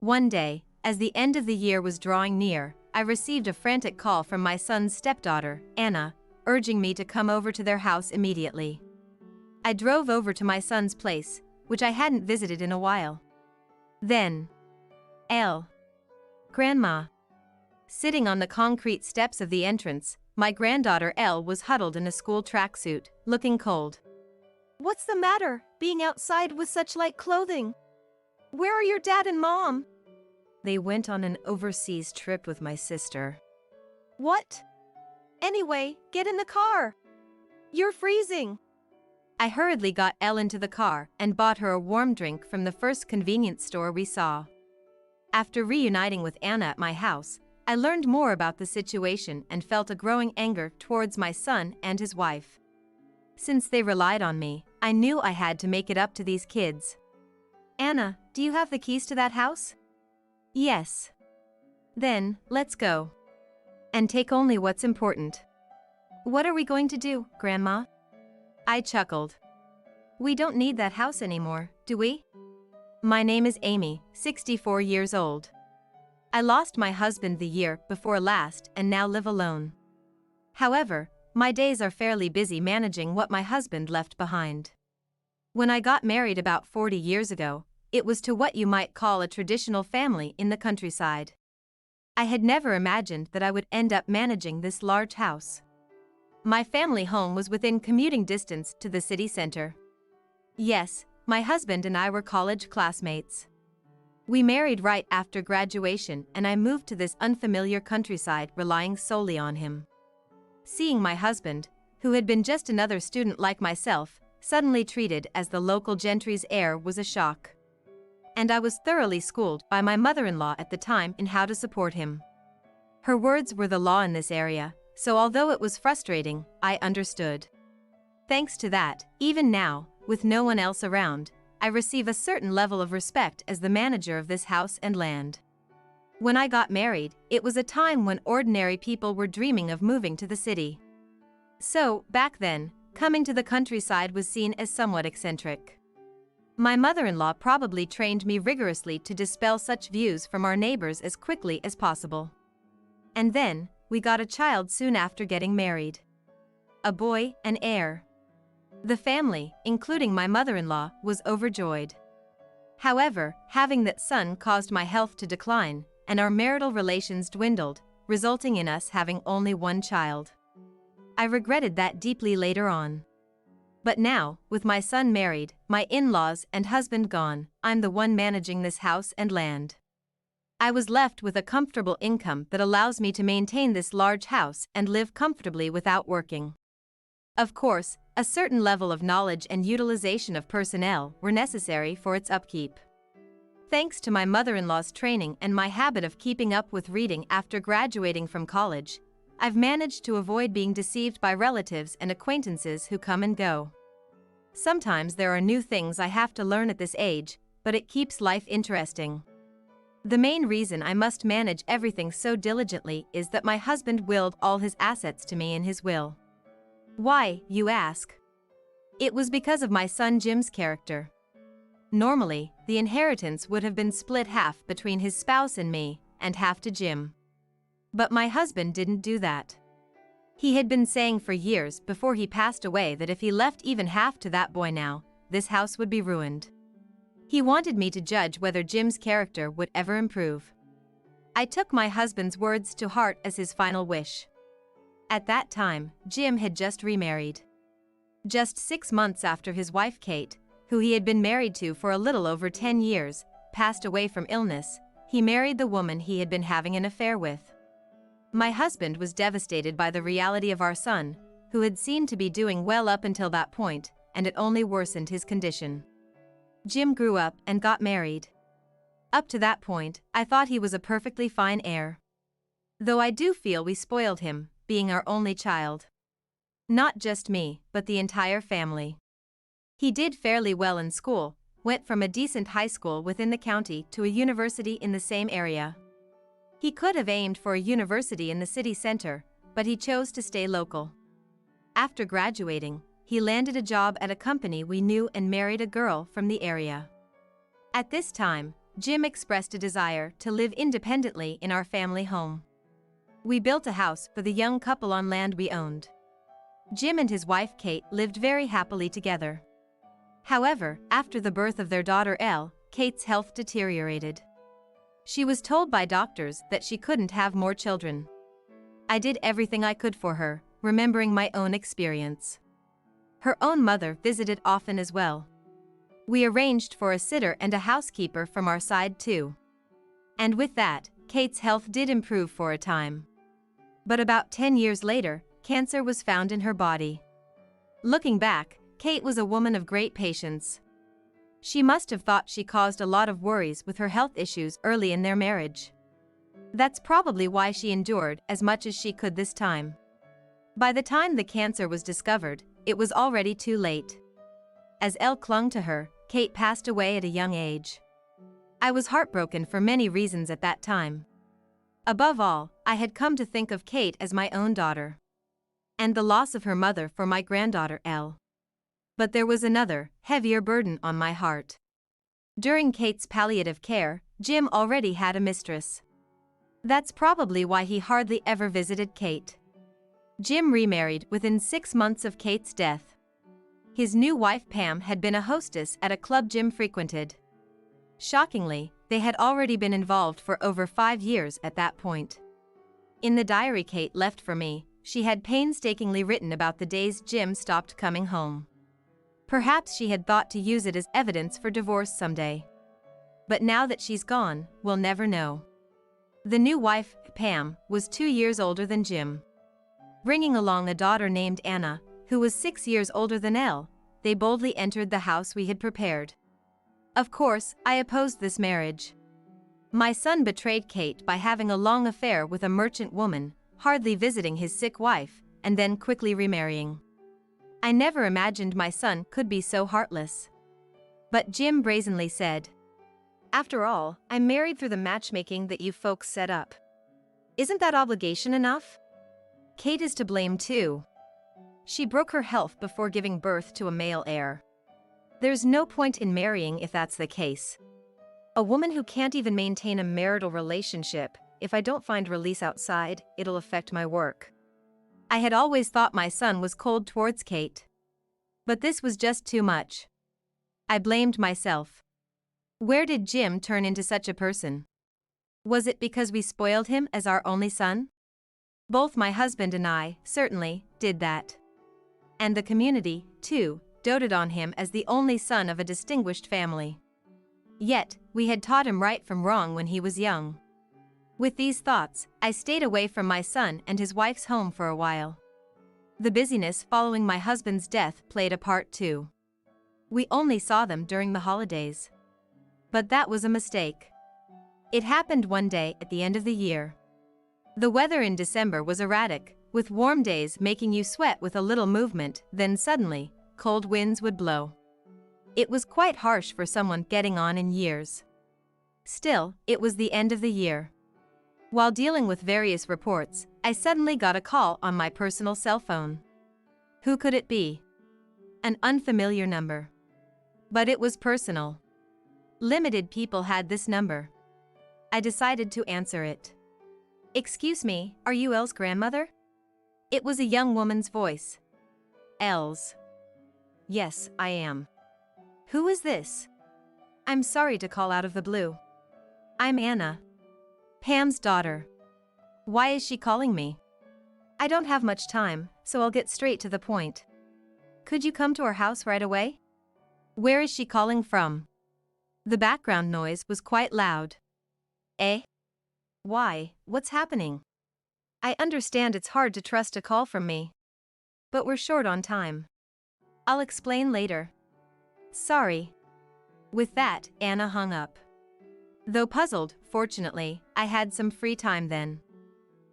One day, as the end of the year was drawing near, I received a frantic call from my son's stepdaughter, Anna, urging me to come over to their house immediately. I drove over to my son's place, which I hadn't visited in a while. Then, Grandma. Sitting on the concrete steps of the entrance, my granddaughter Elle was huddled in a school tracksuit, looking cold. What's the matter, being outside with such light clothing? Where are your dad and mom? They went on an overseas trip with my sister. What? Anyway, get in the car. You're freezing. I hurriedly got Elle into the car and bought her a warm drink from the first convenience store we saw. After reuniting with Anna at my house, I learned more about the situation and felt a growing anger towards my son and his wife. Since they relied on me, I knew I had to make it up to these kids. Anna, do you have the keys to that house? Yes. Then, let's go. And take only what's important. What are we going to do, Grandma? I chuckled. We don't need that house anymore, do we? My name is Amy, 64 years old. I lost my husband the year before last and now live alone. However, my days are fairly busy managing what my husband left behind. When I got married about 40 years ago, it was to what you might call a traditional family in the countryside. I had never imagined that I would end up managing this large house. My family home was within commuting distance to the city center. Yes, my husband and I were college classmates. We married right after graduation and I moved to this unfamiliar countryside relying solely on him. Seeing my husband, who had been just another student like myself, suddenly treated as the local gentry's heir was a shock. And I was thoroughly schooled by my mother-in-law at the time in how to support him. Her words were the law in this area, so although it was frustrating, I understood. Thanks to that, even now, with no one else around, I receive a certain level of respect as the manager of this house and land. When I got married, it was a time when ordinary people were dreaming of moving to the city. So, back then, coming to the countryside was seen as somewhat eccentric. My mother-in-law probably trained me rigorously to dispel such views from our neighbors as quickly as possible. And then, we got a child soon after getting married. A boy, an heir. The family, including my mother-in-law, was overjoyed. However, having that son caused my health to decline, and our marital relations dwindled, resulting in us having only one child. I regretted that deeply later on. But now, with my son married, my in-laws and husband gone, I'm the one managing this house and land. I was left with a comfortable income that allows me to maintain this large house and live comfortably without working. Of course, a certain level of knowledge and utilization of personnel were necessary for its upkeep. Thanks to my mother-in-law's training and my habit of keeping up with reading after graduating from college, I've managed to avoid being deceived by relatives and acquaintances who come and go. Sometimes there are new things I have to learn at this age, but it keeps life interesting. The main reason I must manage everything so diligently is that my husband willed all his assets to me in his will. Why, you ask? It was because of my son Jim's character. Normally, the inheritance would have been split half between his spouse and me, and half to Jim. But my husband didn't do that. He had been saying for years before he passed away that if he left even half to that boy now, this house would be ruined. He wanted me to judge whether Jim's character would ever improve. I took my husband's words to heart as his final wish. At that time, Jim had just remarried. Just 6 months after his wife Kate, who he had been married to for a little over 10 years, passed away from illness, he married the woman he had been having an affair with. My husband was devastated by the reality of our son, who had seemed to be doing well up until that point, and it only worsened his condition. Jim grew up and got married. Up to that point, I thought he was a perfectly fine heir. Though I do feel we spoiled him, being our only child. Not just me, but the entire family. He did fairly well in school, went from a decent high school within the county to a university in the same area. He could have aimed for a university in the city center, but he chose to stay local. After graduating, he landed a job at a company we knew and married a girl from the area. At this time, Jim expressed a desire to live independently in our family home. We built a house for the young couple on land we owned. Jim and his wife Kate lived very happily together. However, after the birth of their daughter Elle, Kate's health deteriorated. She was told by doctors that she couldn't have more children. I did everything I could for her, remembering my own experience. Her own mother visited often as well. We arranged for a sitter and a housekeeper from our side too. And with that, Kate's health did improve for a time. But about 10 years later, cancer was found in her body. Looking back, Kate was a woman of great patience. She must have thought she caused a lot of worries with her health issues early in their marriage. That's probably why she endured as much as she could this time. By the time the cancer was discovered, it was already too late. As Elle clung to her, Kate passed away at a young age. I was heartbroken for many reasons at that time. Above all, I had come to think of Kate as my own daughter. And the loss of her mother for my granddaughter Elle. But there was another, heavier burden on my heart. During Kate's palliative care, Jim already had a mistress. That's probably why he hardly ever visited Kate. Jim remarried within 6 months of Kate's death. His new wife Pam had been a hostess at a club Jim frequented. Shockingly, they had already been involved for over 5 years at that point. In the diary Kate left for me, she had painstakingly written about the days Jim stopped coming home. Perhaps she had thought to use it as evidence for divorce someday. But now that she's gone, we'll never know. The new wife, Pam, was 2 years older than Jim. Bringing along a daughter named Anna, who was 6 years older than Elle, they boldly entered the house we had prepared. Of course, I opposed this marriage. My son betrayed Kate by having a long affair with a merchant woman, hardly visiting his sick wife, and then quickly remarrying. I never imagined my son could be so heartless. But Jim brazenly said, "After all, I'm married through the matchmaking that you folks set up. Isn't that obligation enough? Kate is to blame too. She broke her health before giving birth to a male heir. There's no point in marrying if that's the case. A woman who can't even maintain a marital relationship, if I don't find release outside, it'll affect my work." I had always thought my son was cold towards Kate. But this was just too much. I blamed myself. Where did Jim turn into such a person? Was it because we spoiled him as our only son? Both my husband and I, certainly, did that. And the community, too, doted on him as the only son of a distinguished family. Yet, we had taught him right from wrong when he was young. With these thoughts, I stayed away from my son and his wife's home for a while. The busyness following my husband's death played a part too. We only saw them during the holidays. But that was a mistake. It happened one day at the end of the year. The weather in December was erratic, with warm days making you sweat with a little movement, then suddenly, cold winds would blow. It was quite harsh for someone getting on in years. Still, it was the end of the year. While dealing with various reports, I suddenly got a call on my personal cell phone. Who could it be? An unfamiliar number. But it was personal. Limited people had this number. I decided to answer it. "Excuse me, are you Elle's grandmother?" It was a young woman's voice. "Elle's." "Yes, I am." "Who is this?" "I'm sorry to call out of the blue. I'm Anna, Pam's daughter." "Why is she calling me?" "I don't have much time, so I'll get straight to the point. Could you come to our house right away?" "Where is she calling from?" The background noise was quite loud. "Eh? Why, what's happening?" "I understand it's hard to trust a call from me. But we're short on time. I'll explain later." "Sorry." With that, Anna hung up. Though puzzled, fortunately, I had some free time then.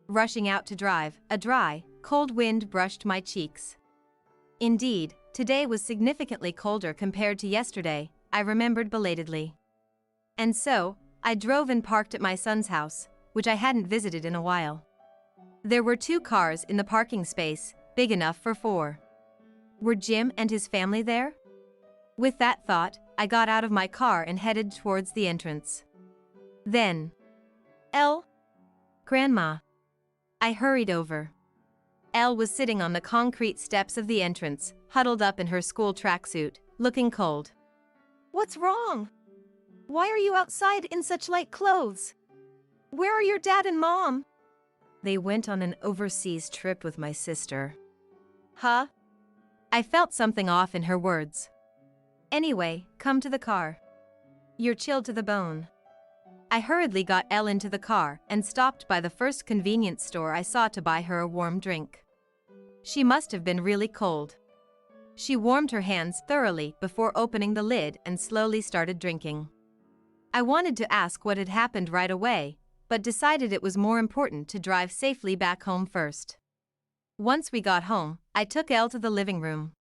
Rushing out to drive, a dry, cold wind brushed my cheeks. Indeed, today was significantly colder compared to yesterday, I remembered belatedly. And so, I drove and parked at my son's house, which I hadn't visited in a while. There were 2 cars in the parking space, big enough for 4. Were Jim and his family there? With that thought, I got out of my car and headed towards the entrance. Then, Elle? Grandma. I hurried over. Elle was sitting on the concrete steps of the entrance, huddled up in her school tracksuit, looking cold. What's wrong? Why are you outside in such light clothes? Where are your dad and mom? They went on an overseas trip with my sister. Huh? I felt something off in her words. Anyway, come to the car. You're chilled to the bone. I hurriedly got Elle into the car and stopped by the first convenience store I saw to buy her a warm drink. She must have been really cold. She warmed her hands thoroughly before opening the lid and slowly started drinking. I wanted to ask what had happened right away, but decided it was more important to drive safely back home first. Once we got home, I took Elle to the living room.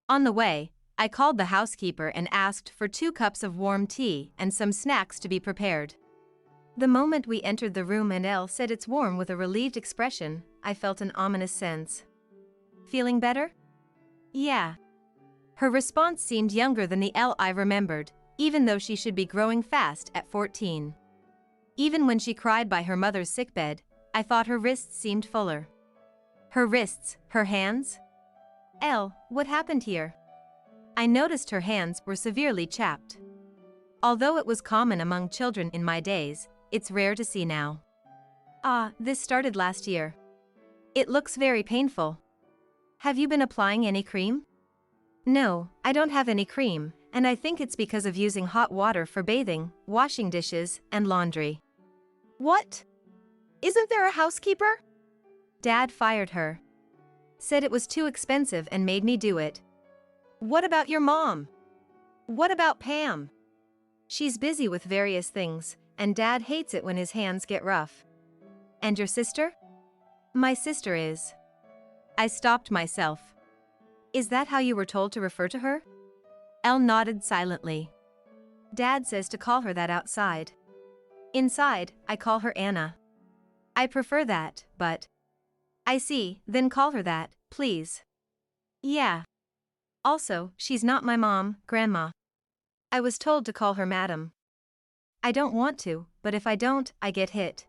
On the way, I called the housekeeper and asked for 2 cups of warm tea and some snacks to be prepared. The moment we entered the room and Elle said it's warm with a relieved expression, I felt an ominous sense. Feeling better? Yeah. Her response seemed younger than the Elle I remembered, even though she should be growing fast at 14. Even when she cried by her mother's sickbed, I thought her wrists seemed fuller. Her wrists, her hands? Elle, what happened here? I noticed her hands were severely chapped. Although it was common among children in my days, it's rare to see now. This started last year. It looks very painful. Have you been applying any cream? No, I don't have any cream, and I think it's because of using hot water for bathing, washing dishes, and laundry. What? Isn't there a housekeeper? Dad fired her. Said it was too expensive and made me do it. What about your mom? What about Pam? She's busy with various things, and Dad hates it when his hands get rough. And your sister? My sister is. I stopped myself. Is that how you were told to refer to her? Elle nodded silently. Dad says to call her that outside. Inside, I call her Anna. I prefer that, but... I see, then call her that, please. Yeah. Also, she's not my mom, Grandma. I was told to call her Madam. I don't want to, but if I don't, I get hit.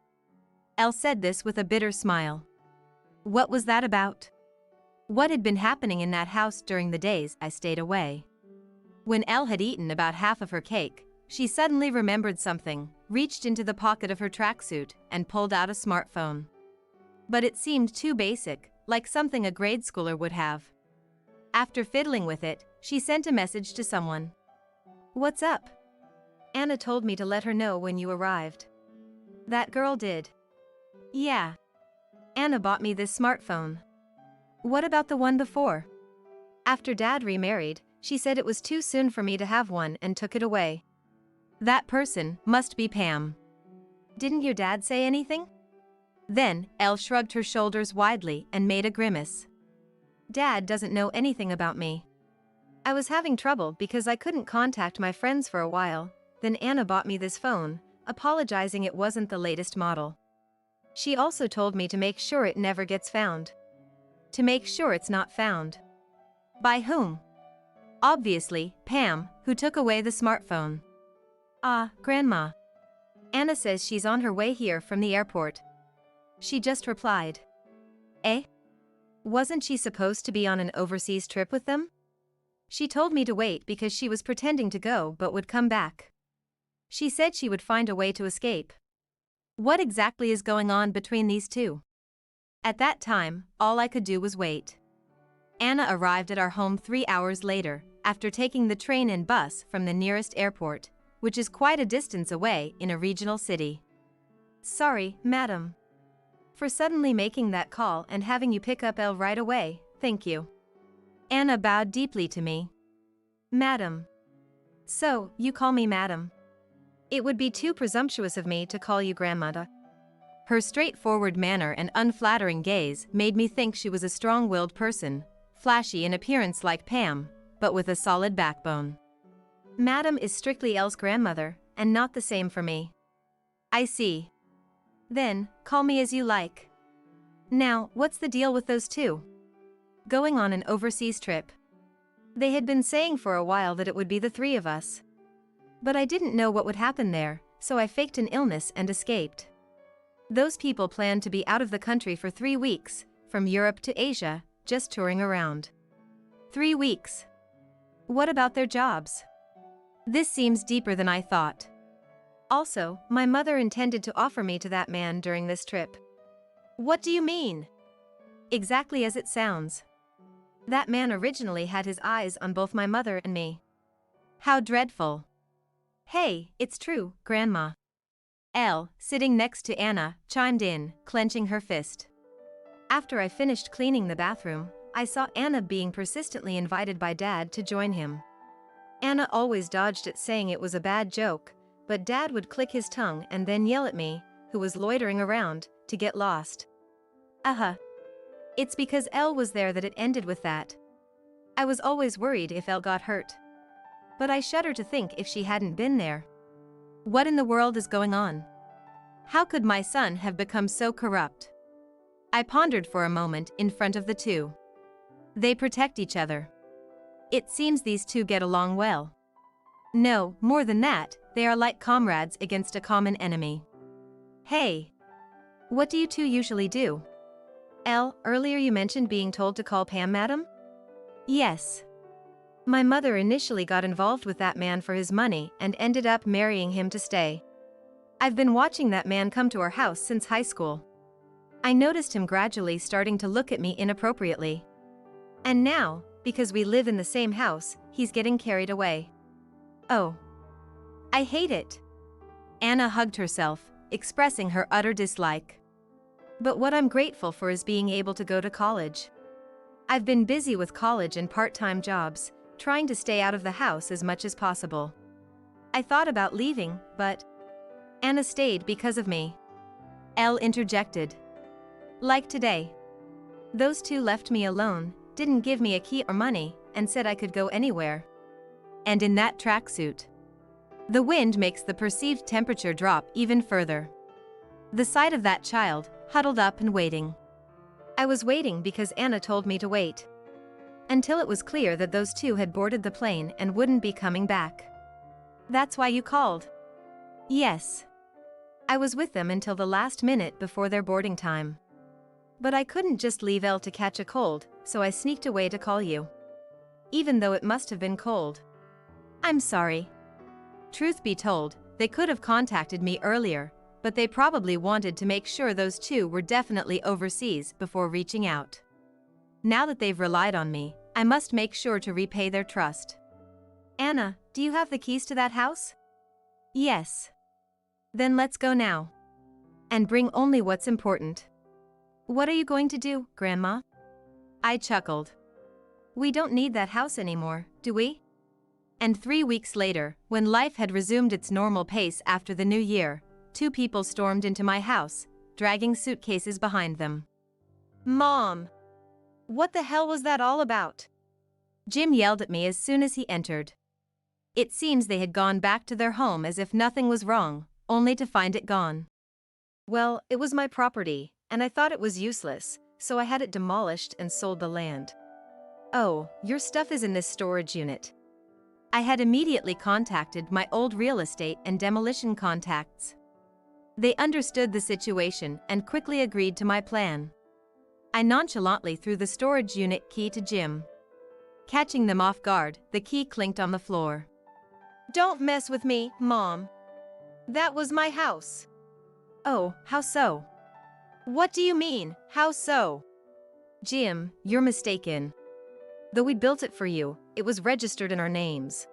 Elle said this with a bitter smile. What was that about? What had been happening in that house during the days I stayed away? When Elle had eaten about half of her cake, she suddenly remembered something, reached into the pocket of her tracksuit, and pulled out a smartphone. But it seemed too basic, like something a grade schooler would have. After fiddling with it, she sent a message to someone. What's up? Anna told me to let her know when you arrived. That girl did. Yeah. Anna bought me this smartphone. What about the one before? After Dad remarried, she said it was too soon for me to have one and took it away. That person must be Pam. Didn't your dad say anything? Then, Elle shrugged her shoulders widely and made a grimace. Dad doesn't know anything about me. I was having trouble because I couldn't contact my friends for a while, then Anna bought me this phone, apologizing it wasn't the latest model. She also told me to make sure it never gets found. To make sure it's not found. By whom? Obviously, Pam, who took away the smartphone. Grandma. Anna says she's on her way here from the airport. She just replied. Eh? Wasn't she supposed to be on an overseas trip with them? She told me to wait because she was pretending to go but would come back. She said she would find a way to escape. What exactly is going on between these two? At that time, all I could do was wait. Anna arrived at our home 3 hours later, after taking the train and bus from the nearest airport, which is quite a distance away in a regional city. Sorry, madam. For suddenly making that call and having you pick up Elle right away, thank you. Anna bowed deeply to me. Madam. So, you call me madam. It would be too presumptuous of me to call you grandmother. Her straightforward manner and unflattering gaze made me think she was a strong-willed person, flashy in appearance like Pam, but with a solid backbone. Madam is strictly Elle's grandmother, and not the same for me. I see. Then, call me as you like. Now, what's the deal with those two? Going on an overseas trip. They had been saying for a while that it would be the 3 of us. But I didn't know what would happen there, so I faked an illness and escaped. Those people planned to be out of the country for 3 weeks, from Europe to Asia, just touring around. 3 weeks. What about their jobs? This seems deeper than I thought. Also, my mother intended to offer me to that man during this trip. What do you mean? Exactly as it sounds. That man originally had his eyes on both my mother and me. How dreadful. Hey, it's true, Grandma. Elle, sitting next to Anna, chimed in, clenching her fist. After I finished cleaning the bathroom, I saw Anna being persistently invited by Dad to join him. Anna always dodged at saying it was a bad joke, but Dad would click his tongue and then yell at me, who was loitering around, to get lost. It's because Elle was there that it ended with that. I was always worried if Elle got hurt. But I shudder to think if she hadn't been there. What in the world is going on? How could my son have become so corrupt? I pondered for a moment in front of the two. They protect each other. It seems these two get along well. No, more than that, they are like comrades against a common enemy. Hey! What do you two usually do? Elle, earlier you mentioned being told to call Pam madam? Yes. My mother initially got involved with that man for his money and ended up marrying him to stay. I've been watching that man come to our house since high school. I noticed him gradually starting to look at me inappropriately. And now, because we live in the same house, he's getting carried away. Oh. I hate it. Anna hugged herself, expressing her utter dislike. But what I'm grateful for is being able to go to college. I've been busy with college and part-time jobs, trying to stay out of the house as much as possible. I thought about leaving, but Anna stayed because of me. Elle interjected. Like today. Those two left me alone, didn't give me a key or money, and said I could go anywhere. And in that tracksuit. The wind makes the perceived temperature drop even further. The sight of that child, huddled up and waiting. I was waiting because Anna told me to wait. Until it was clear that those two had boarded the plane and wouldn't be coming back. That's why you called? Yes. I was with them until the last minute before their boarding time. But I couldn't just leave Elle to catch a cold, so I sneaked away to call you. Even though it must have been cold. I'm sorry. Truth be told, they could have contacted me earlier, but they probably wanted to make sure those two were definitely overseas before reaching out. Now that they've relied on me, I must make sure to repay their trust. Anna, do you have the keys to that house? Yes. Then let's go now. And bring only what's important. What are you going to do, Grandma? I chuckled. We don't need that house anymore, do we? And 3 weeks later, when life had resumed its normal pace after the new year, 2 people stormed into my house, dragging suitcases behind them. Mom! What the hell was that all about? Jim yelled at me as soon as he entered. It seems they had gone back to their home as if nothing was wrong, only to find it gone. Well, it was my property, and I thought it was useless, so I had it demolished and sold the land. Oh, your stuff is in this storage unit. I had immediately contacted my old real estate and demolition contacts. They understood the situation and quickly agreed to my plan. I nonchalantly threw the storage unit key to Jim. Catching them off guard, the key clinked on the floor. Don't mess with me, Mom. That was my house. Oh, how so? What do you mean, how so? Jim, you're mistaken. Though we built it for you, it was registered in our names.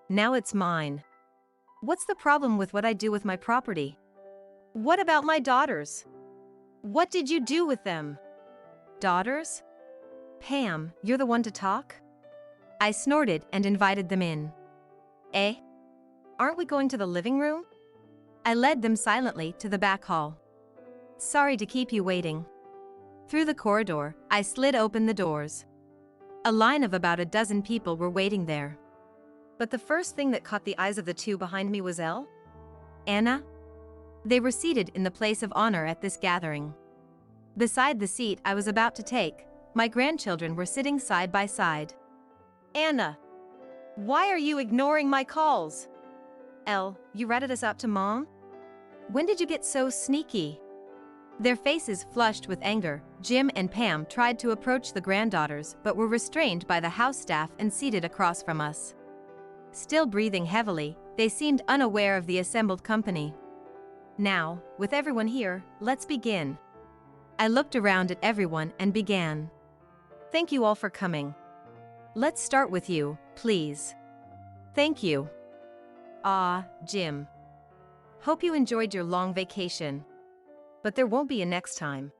Now it's mine. What's the problem with what I do with my property? What about my daughters? What did you do with them? Daughters? Pam, you're the one to talk? I snorted and invited them in. Eh? Aren't we going to the living room? I led them silently to the back hall. Sorry to keep you waiting. Through the corridor, I slid open the doors. A line of about a dozen people were waiting there. But the first thing that caught the eyes of the two behind me was Elle? Anna? They were seated in the place of honor at this gathering. Beside the seat I was about to take, my grandchildren were sitting side by side. Anna, why are you ignoring my calls? Elle, you ratted us out to Mom? When did you get so sneaky? Their faces flushed with anger, Jim and Pam tried to approach the granddaughters but were restrained by the house staff and seated across from us. Still breathing heavily, they seemed unaware of the assembled company. Now, with everyone here, let's begin. I looked around at everyone and began. Thank you all for coming. Let's start with you, please. Thank you. Jim. Hope you enjoyed your long vacation. But there won't be a next time.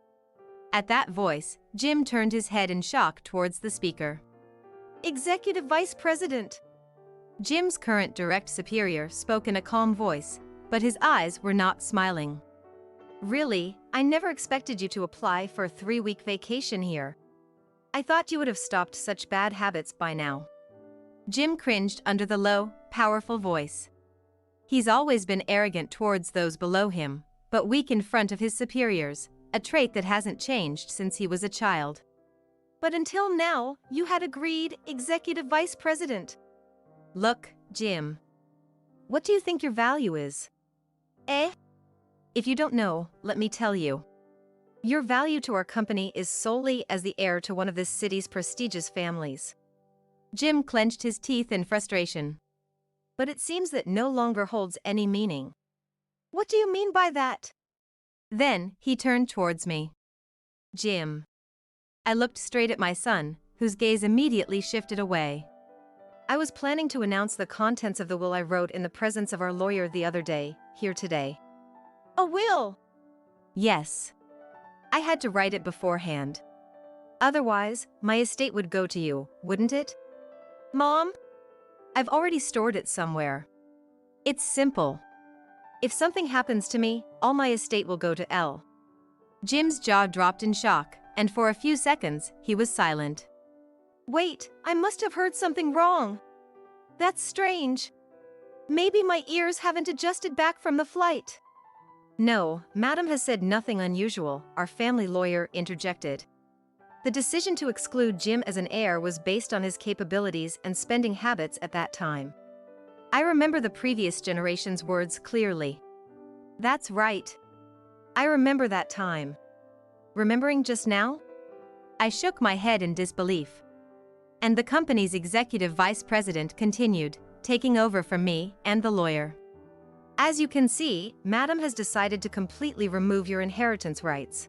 At that voice, Jim turned his head in shock towards the speaker. Executive Vice President. Jim's current direct superior spoke in a calm voice, but his eyes were not smiling. Really, I never expected you to apply for a 3-week vacation here. I thought you would have stopped such bad habits by now. Jim cringed under the low, powerful voice. He's always been arrogant towards those below him, but weak in front of his superiors, a trait that hasn't changed since he was a child. But until now, you had agreed Executive Vice President. Look, Jim. What do you think your value is? If you don't know, let me tell you. Your value to our company is solely as the heir to one of this city's prestigious families. Jim clenched his teeth in frustration. But it seems that no longer holds any meaning. What do you mean by that? Then, he turned towards me. Jim. I looked straight at my son, whose gaze immediately shifted away. I was planning to announce the contents of the will I wrote in the presence of our lawyer the other day, here today. A will? Yes. I had to write it beforehand. Otherwise, my estate would go to you, wouldn't it? Mom? I've already stored it somewhere. It's simple. If something happens to me, all my estate will go to Elle. Jim's jaw dropped in shock, and for a few seconds, he was silent. Wait, I must have heard something wrong. That's strange. Maybe my ears haven't adjusted back from the flight. No, Madam has said nothing unusual, our family lawyer interjected. The decision to exclude Jim as an heir was based on his capabilities and spending habits at that time. I remember the previous generation's words clearly. That's right. I remember that time. Remembering just now? I shook my head in disbelief. And the company's executive vice president continued, taking over from me and the lawyer. As you can see, Madam has decided to completely remove your inheritance rights.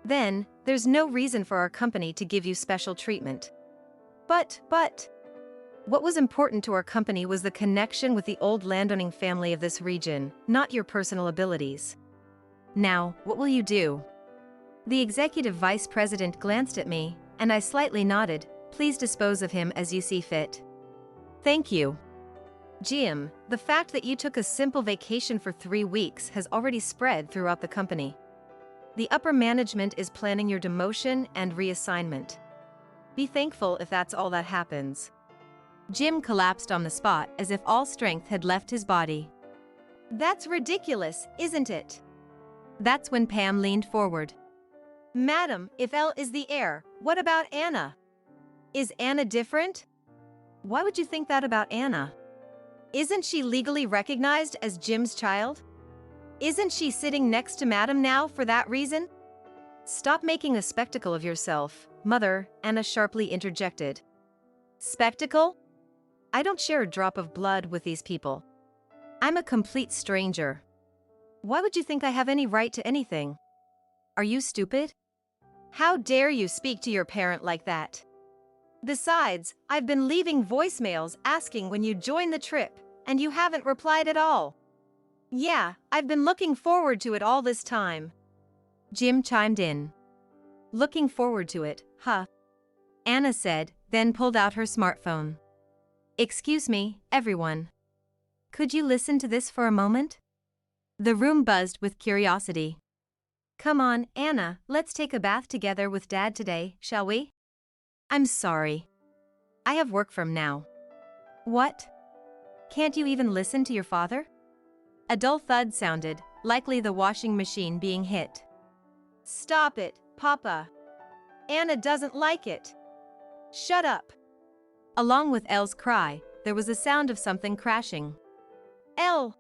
Then, there's no reason for our company to give you special treatment. But, what was important to our company was the connection with the old landowning family of this region, not your personal abilities. Now, what will you do? The executive vice president glanced at me, and I slightly nodded. Please dispose of him as you see fit. Thank you. Jim, the fact that you took a simple vacation for 3 weeks has already spread throughout the company. The upper management is planning your demotion and reassignment. Be thankful if that's all that happens. Jim collapsed on the spot as if all strength had left his body. That's ridiculous, isn't it? That's when Pam leaned forward. Madam, if Elle is the heir, what about Anna? Is Anna different? Why would you think that about Anna? Isn't she legally recognized as Jim's child? Isn't she sitting next to Madam now for that reason? Stop making a spectacle of yourself, Mother, Anna sharply interjected. Spectacle? I don't share a drop of blood with these people. I'm a complete stranger. Why would you think I have any right to anything? Are you stupid? How dare you speak to your parent like that? Besides, I've been leaving voicemails asking when you join the trip, and you haven't replied at all. Yeah, I've been looking forward to it all this time. Jim chimed in. Looking forward to it, huh? Anna said, then pulled out her smartphone. Excuse me, everyone. Could you listen to this for a moment? The room buzzed with curiosity. Come on, Anna, let's take a bath together with Dad today, shall we? I'm sorry. I have work from now. What? Can't you even listen to your father? A dull thud sounded, likely the washing machine being hit. Stop it, Papa. Anna doesn't like it. Shut up. Along with Elle's cry, there was a sound of something crashing. Elle.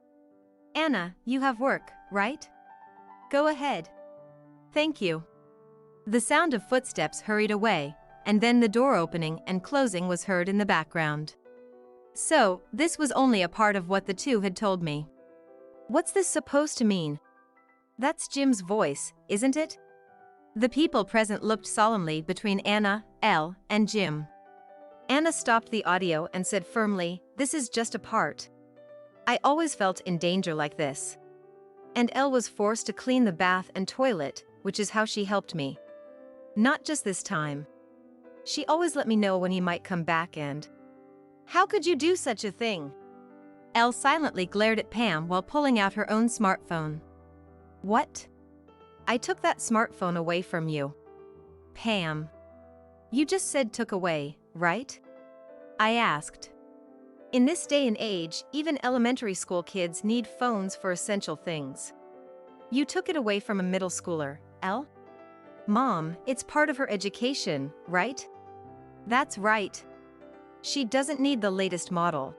Anna, you have work, right? Go ahead. Thank you. The sound of footsteps hurried away, and then the door opening and closing was heard in the background. So, this was only a part of what the two had told me. What's this supposed to mean? That's Jim's voice, isn't it? The people present looked solemnly between Anna, Elle, and Jim. Anna stopped the audio and said firmly, "This is just a part. I always felt in danger like this." And Elle was forced to clean the bath and toilet, which is how she helped me. Not just this time. She always let me know when he might come back and... How could you do such a thing? Elle silently glared at Pam while pulling out her own smartphone. What? I took that smartphone away from you. Pam. You just said took away, right? I asked. In this day and age, even elementary school kids need phones for essential things. You took it away from a middle schooler, Elle? Mom, it's part of her education, right? That's right. She doesn't need the latest model.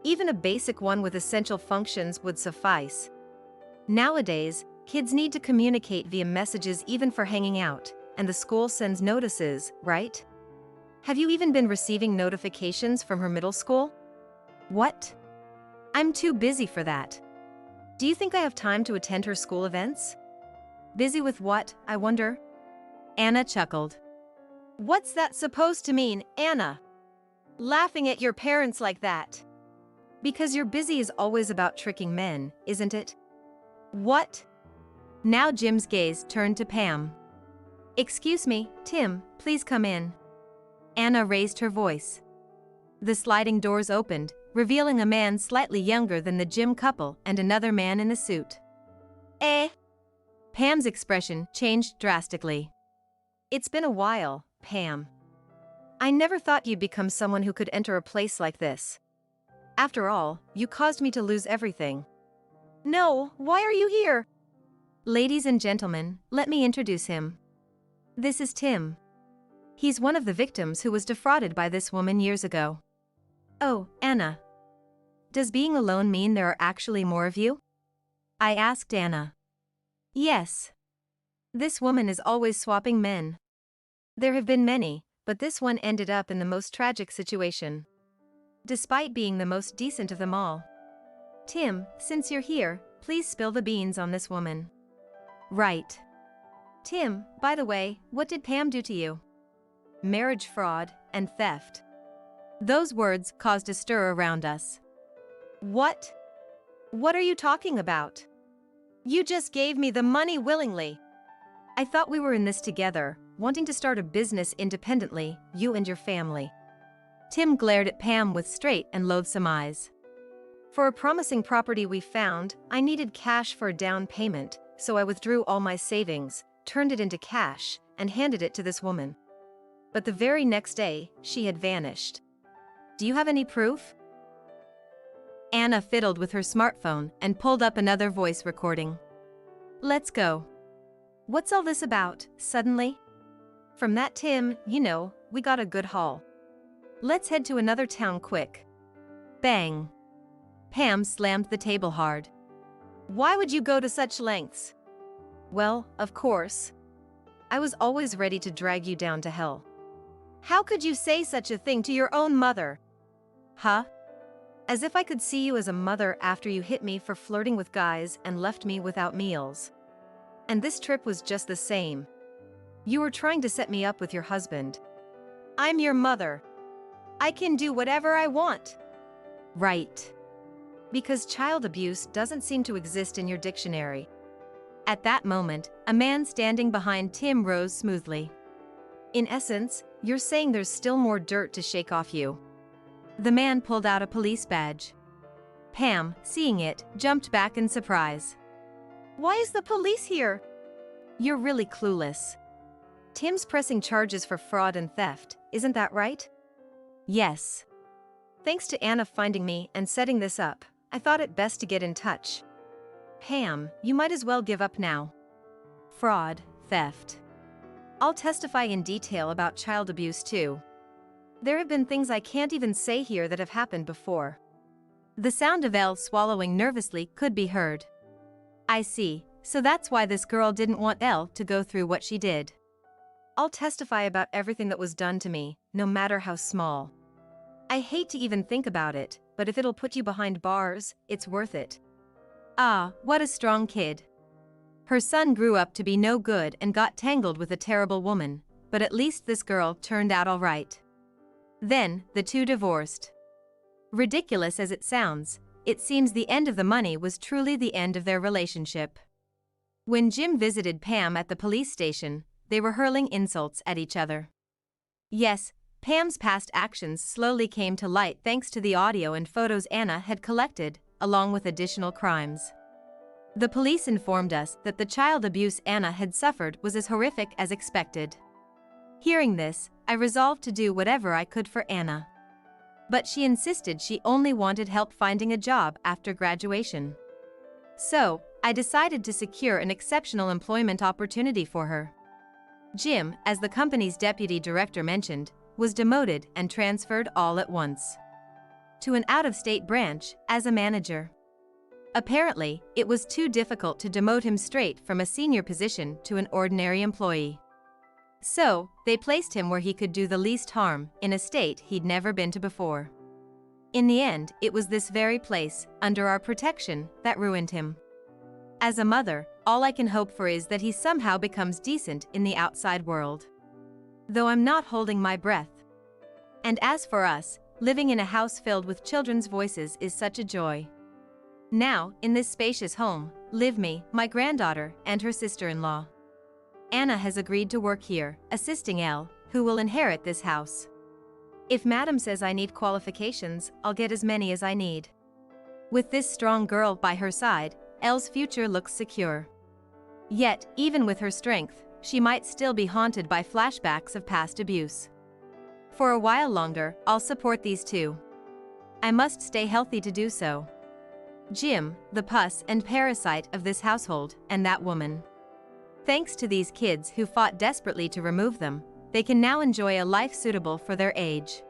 Even a basic one with essential functions would suffice. Nowadays, kids need to communicate via messages even for hanging out, and the school sends notices, right? Have you even been receiving notifications from her middle school? What? I'm too busy for that. Do you think I have time to attend her school events? Busy with what, I wonder? Anna chuckled. What's that supposed to mean, Anna? Laughing at your parents like that. Because you're busy is always about tricking men, isn't it? What? Now Jim's gaze turned to Pam. Excuse me, Tim, please come in. Anna raised her voice. The sliding doors opened, revealing a man slightly younger than the Jim couple and another man in a suit. Eh? Pam's expression changed drastically. It's been a while, Pam. I never thought you'd become someone who could enter a place like this. After all, you caused me to lose everything. No, why are you here? Ladies and gentlemen, let me introduce him. This is Tim. He's one of the victims who was defrauded by this woman years ago. Oh, Anna. Does being alone mean there are actually more of you? I asked Anna. Yes. This woman is always swapping men. There have been many, but this one ended up in the most tragic situation. Despite being the most decent of them all. Tim, since you're here, please spill the beans on this woman. Right. Tim, by the way, what did Pam do to you? Marriage fraud and theft. Those words caused a stir around us. What? What are you talking about? You just gave me the money willingly. I thought we were in this together, wanting to start a business independently, you and your family. Tim glared at Pam with straight and loathsome eyes. For a promising property we found, I needed cash for a down payment, so I withdrew all my savings, turned it into cash, and handed it to this woman. But the very next day, she had vanished. Do you have any proof? Anna fiddled with her smartphone and pulled up another voice recording. Let's go. What's all this about, suddenly? From that Tim, you know, we got a good haul. Let's head to another town quick. Bang. Pam slammed the table hard. Why would you go to such lengths? Well, of course. I was always ready to drag you down to hell. How could you say such a thing to your own mother? Huh? As if I could see you as a mother after you hit me for flirting with guys and left me without meals. And this trip was just the same. You were trying to set me up with your husband. I'm your mother. I can do whatever I want. Right. Because child abuse doesn't seem to exist in your dictionary. At that moment, a man standing behind Tim rose smoothly. In essence, you're saying there's still more dirt to shake off you. The man pulled out a police badge. Pam, seeing it, jumped back in surprise. Why is the police here? You're really clueless. Tim's pressing charges for fraud and theft, isn't that right? Yes. Thanks to Anna finding me and setting this up, I thought it best to get in touch. Pam, you might as well give up now. Fraud, theft. I'll testify in detail about child abuse too. There have been things I can't even say here that have happened before. The sound of Elle swallowing nervously could be heard. I see, so that's why this girl didn't want Elle to go through what she did. I'll testify about everything that was done to me, no matter how small. I hate to even think about it, but if it'll put you behind bars, it's worth it. Ah, what a strong kid. Her son grew up to be no good and got tangled with a terrible woman, but at least this girl turned out all right. Then, the two divorced. Ridiculous as it sounds, it seems the end of the money was truly the end of their relationship. When Jim visited Pam at the police station, they were hurling insults at each other. Yes, Pam's past actions slowly came to light thanks to the audio and photos Anna had collected, along with additional crimes. The police informed us that the child abuse Anna had suffered was as horrific as expected. Hearing this, I resolved to do whatever I could for Anna. But she insisted she only wanted help finding a job after graduation. So, I decided to secure an exceptional employment opportunity for her. Jim, as the company's deputy director mentioned, was demoted and transferred all at once to an out-of-state branch as a manager. Apparently, it was too difficult to demote him straight from a senior position to an ordinary employee. So, they placed him where he could do the least harm, in a state he'd never been to before. In the end, it was this very place, under our protection, that ruined him. As a mother, all I can hope for is that he somehow becomes decent in the outside world. Though I'm not holding my breath. And as for us, living in a house filled with children's voices is such a joy. Now, in this spacious home, live me, my granddaughter, and her sister-in-law. Anna has agreed to work here, assisting Elle, who will inherit this house. If Madam says I need qualifications, I'll get as many as I need. With this strong girl by her side, Elle's future looks secure. Yet, even with her strength, she might still be haunted by flashbacks of past abuse. For a while longer, I'll support these two. I must stay healthy to do so. Jim, the pus and parasite of this household, and that woman. Thanks to these kids who fought desperately to remove them, they can now enjoy a life suitable for their age.